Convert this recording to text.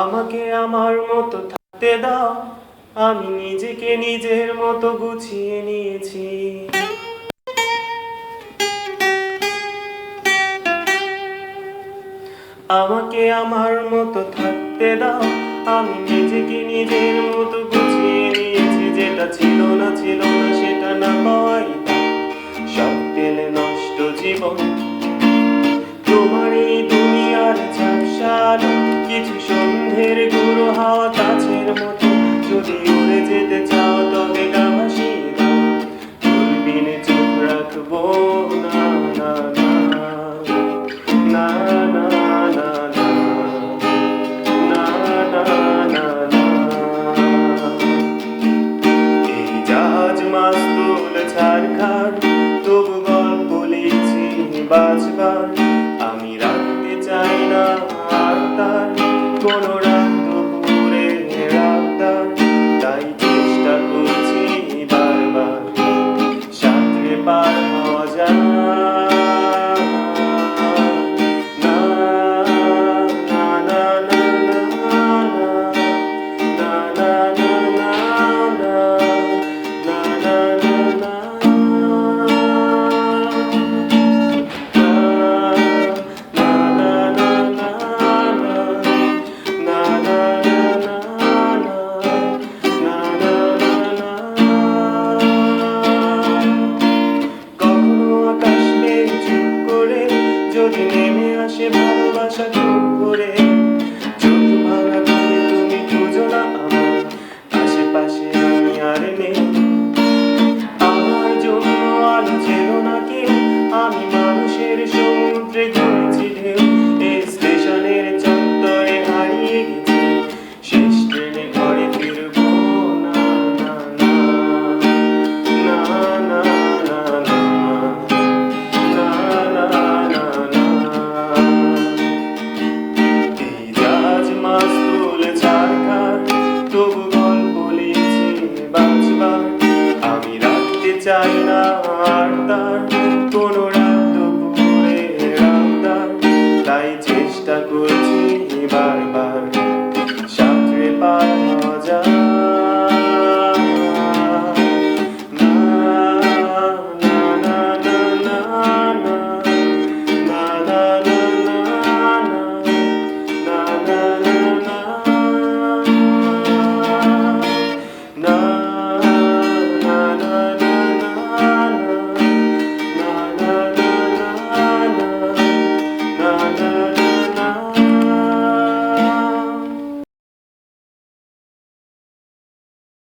আমাকে আমার মতো থাকতে দাও, আমি নিজেকে নিজের মতো গুছিয়ে নিয়েছি। আমাকে আমার মতো থাকতে দাও, আমি নিজেকে নিজের মতো গুছিয়ে নিয়েছি। যেটা ছিল না সেটা না পাওয়াই সব পেলে নষ্ট জীবন। তোমার এই দুনিয়ার ঝাপসা কিছু সন্ধ্যের গুঁড়ো হাওয়া কাছের মতো। যদি উড়ে যেতে চাও তবে গা ভাসিয়ে দাও, দূরবীনে চোখ রাখবো না। না না না না না না না না না। এই জাহাজ মাস্তুল ছাড়খাড়, তবু গল্প লিখছি বাঁচবার। আমি রাখতে চাই না আর তার কোনো রাত